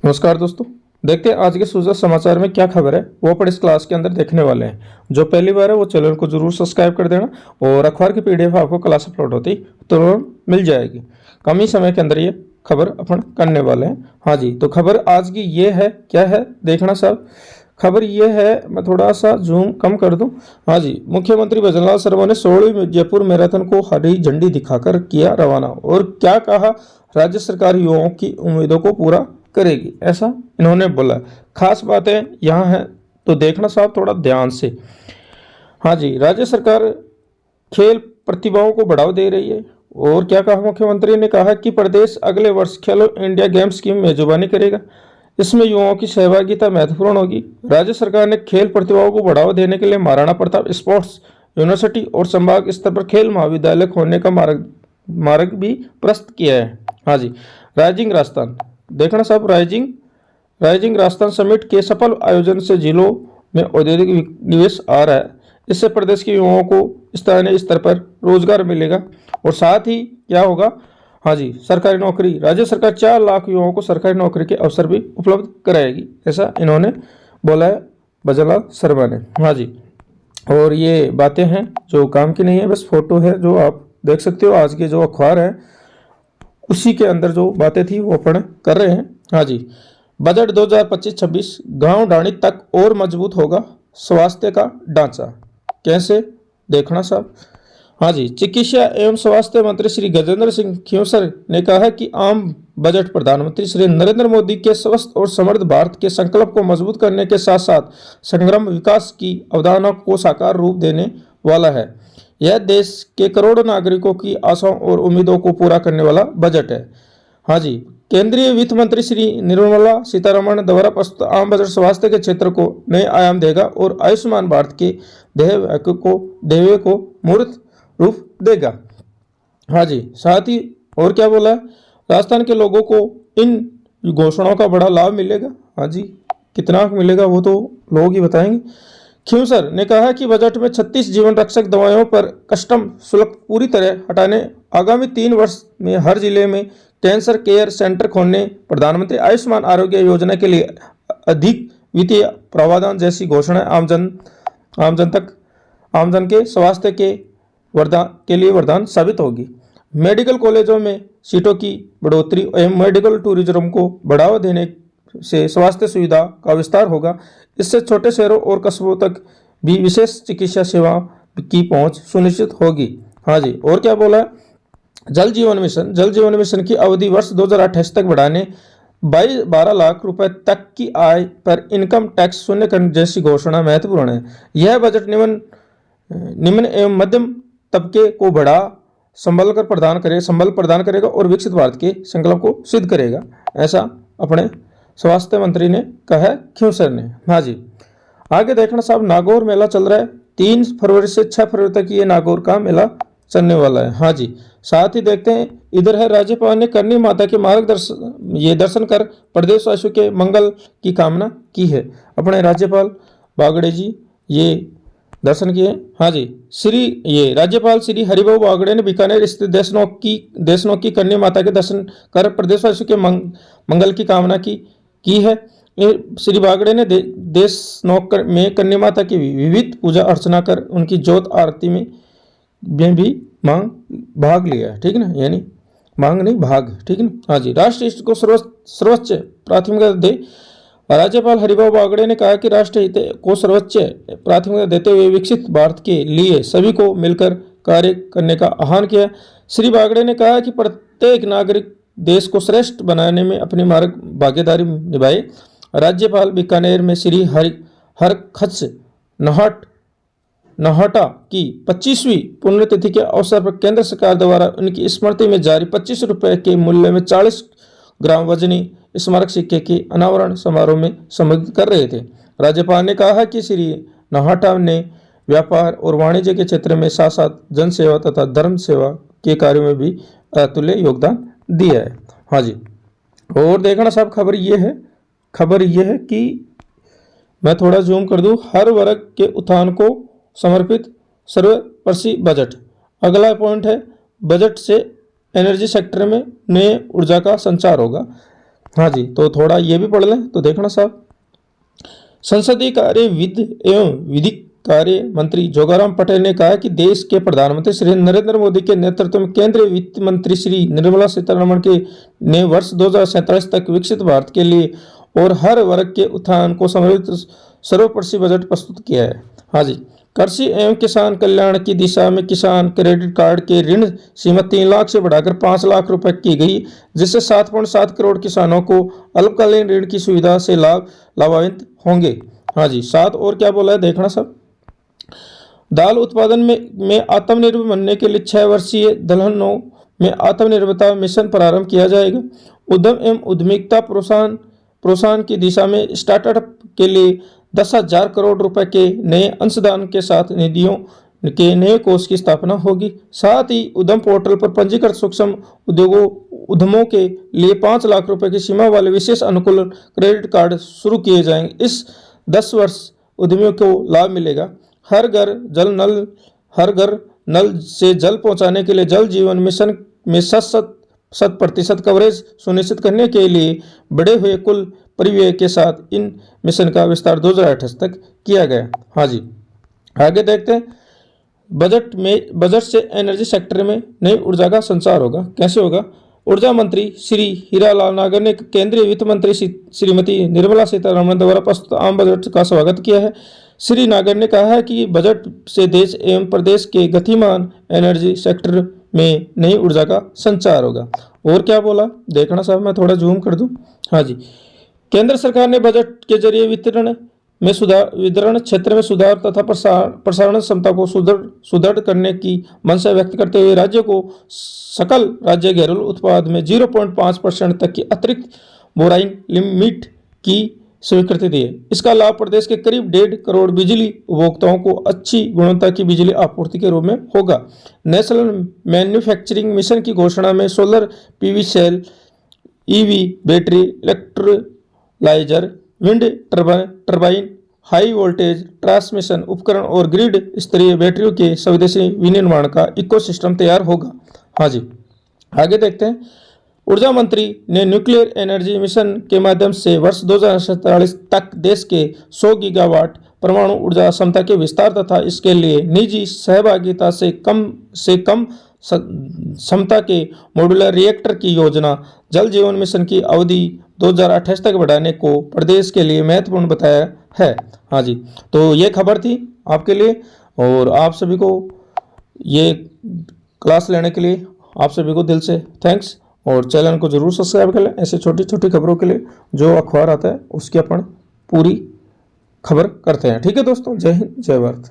नमस्कार दोस्तों। देखते हैं आज के सूचना समाचार में क्या खबर है, वो अपन इस क्लास के अंदर देखने वाले हैं। जो पहली बार है वो चैनल को जरूर सब्सक्राइब कर देना और अखबार की पीडीएफ आपको क्लास अपलोड होती तुरंत मिल जाएगी। कम ही समय के अंदर ये खबर अपन करने वाले हैं। हाँ जी, तो खबर आज की ये है, क्या है देखना साहब। खबर ये है, मैं थोड़ा सा जूम कम कर दूं। हाँ जी, मुख्यमंत्री भजनलाल शर्मा ने 16वीं जयपुर मैराथन को हरी झंडी दिखाकर किया रवाना और क्या कहा, राज्य सरकार युवाओं की उम्मीदों को पूरा करेगी, ऐसा इन्होंने बोला। खास बातें यहाँ हैं तो देखना साहब थोड़ा ध्यान से। हाँ जी, राज्य सरकार खेल प्रतिभाओं को बढ़ावा दे रही है। और क्या कहा, मुख्यमंत्री ने कहा कि प्रदेश अगले वर्ष खेलो इंडिया गेम्स की मेजबानी करेगा। इसमें युवाओं की सहभागिता महत्वपूर्ण होगी। राज्य सरकार ने खेल प्रतिभाओं को बढ़ावा देने के लिए महाराणा प्रताप स्पोर्ट्स यूनिवर्सिटी और संभाग स्तर पर खेल महाविद्यालय खोलने का मार्ग भी प्रस्तुत किया है। हाँ जी, राइजिंग राजस्थान देखना साहब। राइजिंग राजस्थान समिट के सफल आयोजन से जिलों में औद्योगिक निवेश आ रहा है। इससे प्रदेश के युवाओं को स्थानीय स्तर पर रोजगार मिलेगा और साथ ही क्या होगा, हाँ जी, सरकारी नौकरी। राज्य सरकार 4 लाख युवाओं को सरकारी नौकरी के अवसर भी उपलब्ध कराएगी, ऐसा इन्होंने बोला है भजनलाल शर्मा ने। हाँ जी, और ये बातें हैं जो काम की नहीं है, बस फोटो है जो आप देख सकते हो। आज के जो अखबार है उसी के अंदर जो बातें थी वो अपन कर रहे हैं। हाँ जी, बजट 2025-26 गांव ढाणी तक और मजबूत होगा स्वास्थ्य का ढांचा, कैसे देखना साहब। हाँ जी, चिकित्सा एवं स्वास्थ्य मंत्री श्री गजेंद्र सिंह खींवसर ने कहा है कि आम बजट प्रधानमंत्री श्री नरेंद्र मोदी के स्वस्थ और समृद्ध भारत के संकल्प को मजबूत करने के साथ साथ समग्र विकास की अवधारणा को साकार रूप देने वाला है। यह देश के करोड़ों नागरिकों की आशाओं और उम्मीदों को पूरा करने वाला बजट है। हाँ जी, केंद्रीय वित्त मंत्री श्री निर्मला सीतारमण द्वारा प्रस्तुत आम बजट स्वास्थ्य के क्षेत्र को नए आयाम देगा और आयुष्मान भारत के ध्येय को मूर्त रूप देगा। हाँ जी, साथ ही और क्या बोला है, राजस्थान के लोगों को इन घोषणाओं का बड़ा लाभ मिलेगा। हाँ जी, कितना मिलेगा वो तो लोग ही बताएंगे। खींवसर ने कहा कि बजट में 36 जीवन रक्षक दवाओं पर कस्टम शुल्क पूरी तरह हटाने, आगामी 3 वर्ष में हर जिले में कैंसर केयर सेंटर खोलने, प्रधानमंत्री आयुष्मान आरोग्य योजना के लिए अधिक वित्तीय प्रावधान जैसी घोषणाएं आमजन के स्वास्थ्य के लिए वरदान साबित होगी। मेडिकल कॉलेजों में सीटों की बढ़ोतरी एवं मेडिकल टूरिज्म को बढ़ावा देने से स्वास्थ्य सुविधा का विस्तार होगा। इससे छोटे शहरों और कस्बों तक भी विशेष चिकित्सा सेवा की पहुंच सुनिश्चित होगी। हाँ जी, और क्या बोला है, जल जीवन मिशन की अवधि वर्ष 2028 तक बढ़ाने, 12 लाख रुपए तक की आय पर इनकम टैक्स शून्य करने जैसी घोषणा महत्वपूर्ण है। यह बजट निम्न एवं मध्यम तबके को बड़ा संबल प्रदान करेगा और विकसित भारत के संकल्प को सिद्ध करेगा, ऐसा अपने स्वास्थ्य मंत्री ने कहा है, खींवसर ने। हाँ जी, आगे देखना साहब, नागौर मेला चल रहा है 3 फरवरी से 6 फरवरी तक ये नागौर का मेला चलने वाला है। हाँ जी, साथ ही देखते हैं इधर है, राज्यपाल ने करनी माता के दर्शन कर प्रदेशवासियों के मंगल की कामना की है। अपने राज्यपाल बागड़े जी ये दर्शन किए। हाँ जी, राज्यपाल श्री हरिभाऊ बागड़े ने बीकानेर स्थित देशनोक की करनी माता के दर्शन कर प्रदेशवासियों के मंगल की कामना की है। श्री बागड़े ने देशनोक में कन्या माता की विविध पूजा अर्चना कर उनकी ज्योत आरती में भी भाग लिया है, ठीक है ना, यानी मांग नहीं भाग, ठीक है ना। हाँ जी, राष्ट्र हित को सर्वोच्च प्राथमिकता दे। राज्यपाल हरिभाऊ बागड़े ने कहा कि राष्ट्र हित को सर्वोच्च प्राथमिकता देते हुए विकसित भारत के लिए सभी को मिलकर कार्य करने का आह्वान किया। श्री बागड़े ने कहा कि प्रत्येक नागरिक देश को श्रेष्ठ बनाने में अपनी भागीदारी निभाए। राज्यपाल बीकानेर में श्री हरखच नहाटा की 25वीं पुण्यतिथि के अवसर पर केंद्र सरकार द्वारा उनकी स्मृति में जारी 25 रुपये के मूल्य में 40 ग्राम वजनी स्मारक सिक्के के अनावरण समारोह में संबोधित कर रहे थे। राज्यपाल ने कहा कि श्री नहाटा ने व्यापार और वाणिज्य के क्षेत्र में साथ साथ जन सेवा तथा धर्म सेवा के कार्यों में भी अतुल्य योगदान दिया है। हाँ जी, और देखना साहब, खबर ये है कि मैं थोड़ा जूम कर दूं, हर वर्ग के उत्थान को समर्पित सर्वस्पर्शी बजट। अगला पॉइंट है, बजट से एनर्जी सेक्टर में नए ऊर्जा का संचार होगा। हाँ जी, तो थोड़ा ये भी पढ़ लें तो देखना साहब। संसदीय कार्य विधि एवं विधिक कार्य मंत्री जोगाराम पटेल ने कहा कि देश के प्रधानमंत्री श्री नरेंद्र मोदी के नेतृत्व में केंद्रीय वित्त मंत्री श्री निर्मला सीतारमण के ने वर्ष 2047 तक विकसित भारत के लिए और हर वर्ग के उत्थान को समर्पित सर्वस्पर्शी बजट प्रस्तुत किया है। हाँ जी, कृषि एवं किसान कल्याण की दिशा में किसान क्रेडिट कार्ड के ऋण सीमा 3 लाख से बढ़ाकर 5 लाख रुपए की गई, जिससे 7.7 करोड़ किसानों को अल्पकालीन ऋण की सुविधा से लाभान्वित होंगे। हाँ जी, साथ और क्या बोला है देखना सब। दाल उत्पादन में आत्मनिर्भर बनने के लिए 6 वर्षीय दलहनों में आत्मनिर्भरता मिशन प्रारंभ किया जाएगा। उद्यम एवं उद्यमिता प्रोत्साहन की दिशा में स्टार्टअप के लिए 10,000 करोड़ रुपए के नए अंशदान के साथ निधियों के नए कोष की स्थापना होगी। साथ ही उद्यम पोर्टल पर पंजीकृत सूक्ष्म उद्यमों के लिए 5 लाख रुपए की सीमा वाले विशेष अनुकूल क्रेडिट कार्ड शुरू किए जाएंगे। इस 10 वर्ष उद्यमियों को लाभ मिलेगा। हर घर नल से जल पहुंचाने के लिए जल जीवन मिशन में 100% कवरेज सुनिश्चित करने के लिए बढ़े हुए कुल परिव्यय के साथ इन मिशन का विस्तार 2028 तक किया गया। हाँ जी, आगे देखते हैं। बजट से एनर्जी सेक्टर में नई ऊर्जा का संचार होगा। कैसे होगा? ऊर्जा मंत्री श्री हीरालाल नागर ने केंद्रीय वित्त मंत्री श्रीमती निर्मला सीतारमण द्वारा प्रस्तुत आम बजट का स्वागत किया है। श्री नागर ने कहा है कि बजट से देश एवं प्रदेश के गतिमान एनर्जी सेक्टर में नई ऊर्जा का संचार होगा। और क्या बोला देखना साहब, मैं थोड़ा जूम कर दूं। हाँ जी, केंद्र सरकार ने बजट के जरिए वितरण क्षेत्र में सुधार तथा प्रसारण क्षमता को सुदृढ़ करने की मंशा व्यक्त करते हुए राज्य को सकल राज्य घरेलू उत्पाद में 0.5% तक की अतिरिक्त बोराइन लिमिट की स्वीकृति दी है। इसका लाभ प्रदेश के करीब 1.5 करोड़ बिजली उपभोक्ताओं को अच्छी गुणवत्ता की बिजली आपूर्ति के रूप में होगा। नेशनल मैन्युफैक्चरिंग मिशन की घोषणा में solar PV cell, EV battery, electrolyser, wind turbine, high voltage transmission उपकरण और ग्रिड स्तरीय बैटरियों के स्वदेशी विनिर्माण का इकोसिस्टम तैयार होगा। हाँ जी, आगे देखते हैं। ऊर्जा मंत्री ने न्यूक्लियर एनर्जी मिशन के माध्यम से वर्ष 2047 तक देश के 100 गीगावाट परमाणु ऊर्जा क्षमता के विस्तार तथा इसके लिए निजी सहभागिता से कम क्षमता के मॉड्यूलर रिएक्टर की योजना जल जीवन मिशन की अवधि 2028 तक बढ़ाने को प्रदेश के लिए महत्वपूर्ण बताया है। हाँ जी, तो ये खबर थी आपके लिए और आप सभी को ये क्लास लेने के लिए आप सभी को दिल से थैंक्स। और चैनल को जरूर सब्सक्राइब कर लें ऐसे छोटी छोटी खबरों के लिए। जो अखबार आता है उसकी अपन पूरी खबर करते हैं। ठीक है दोस्तों, जय हिंद, जय भारत।